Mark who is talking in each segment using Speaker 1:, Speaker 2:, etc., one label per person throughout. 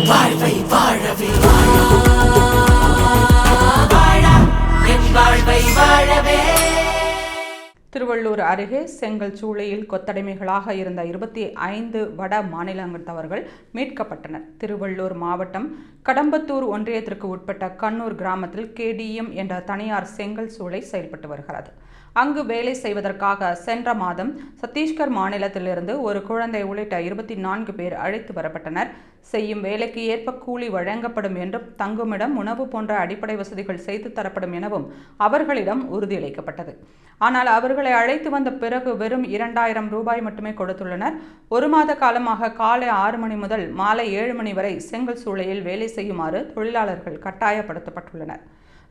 Speaker 1: வாழ்வை வாழவே வாழ்வை வாழவே.
Speaker 2: திருவள்ளூர் அருகே செங்கல் சூளையில் கொத்தடிமைகளாக இருந்த 25 வட மாநிலத்தவர்கள் மீட்கப்பட்டனர். திருவள்ளூர் மாவட்டம் கடம்பத்தூர் ஒன்றியத்திற்கு உட்பட்ட கண்ணூர் கிராமத்தில் KDM என்ற தனியார் செங்கல் சூளை செயல்பட்டு வருகிறது. அங்கு வேலை செய்வதற்காக சென்ற மாதம் சத்தீஸ்கர் மாநிலத்திலிருந்து ஒரு குழந்தை உள்ளிட்ட 24 பேர் அழைத்து வரப்பட்டனர். செய்யும் வேலைக்கு ஏற்ப கூலி வழங்கப்படும் என்றும் தங்குமிடம், உணவு போன்ற அடிப்படை வசதிகள் செய்து தரப்படும் எனவும் அவர்களிடம் உறுதியளிக்கப்பட்டது. ஆனால் அவர்களை அழைத்து வந்த பிறகு வெறும் 2000 ரூபாய் மட்டுமே கொடுத்துள்ளனர். 1 மாத காலமாக காலை 6 மணி முதல் மாலை 7 மணி வரை செங்கல் சூளையில் வேலை செய்யுமாறு தொழிலாளர்கள் கட்டாயப்படுத்தப்பட்டுள்ளனர்.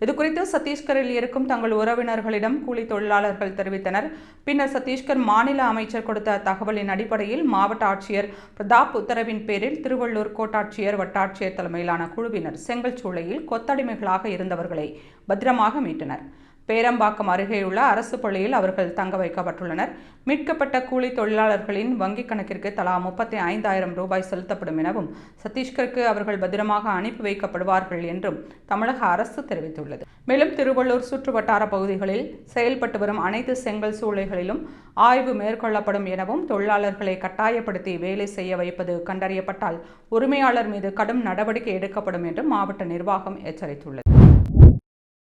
Speaker 2: இதுகுறித்து சத்தீஸ்கரில் இருக்கும் தங்கள் உறவினர்களிடம் கூலி தொழிலாளர்கள் தெரிவித்தனர். பின்னர் சத்தீஸ்கர் மாநில அமைச்சர் கொடுத்த தகவலின் அடிப்படையில் மாவட்ட ஆட்சியர் பிரதாப் உத்தரவின் பேரில் திருவள்ளூர் கோட்டாட்சியர், வட்டாட்சியர் தலைமையிலான குழுவினர் செங்கல் சூளையில் கொத்தடிமைகளாக இருந்தவர்களை பத்திரமாக மீட்டனர். பேரம்பாக்கம் அருகேயுள்ள அரசு பள்ளியில் அவர்கள் தங்க வைக்கப்பட்டுள்ளனர். மீட்கப்பட்ட கூலி தொழிலாளர்களின் வங்கிக் கணக்கிற்கு தலா 35,000 ரூபாய் செலுத்தப்படும் எனவும் சத்தீஸ்கருக்கு அவர்கள் பத்திரமாக அனுப்பி வைக்கப்படுவார்கள் என்றும் தமிழக அரசு தெரிவித்துள்ளது. மேலும் திருவள்ளூர் சுற்று வட்டார பகுதிகளில் செயல்பட்டு வரும் அனைத்து செங்கல் சூளைகளிலும் ஆய்வு மேற்கொள்ளப்படும் எனவும், தொழிலாளர்களை கட்டாயப்படுத்தி வேலை செய்ய வைப்பது கண்டறியப்பட்டால் உரிமையாளர் மீது கடும் நடவடிக்கை எடுக்கப்படும் என்றும் மாவட்ட நிர்வாகம் எச்சரித்துள்ளது.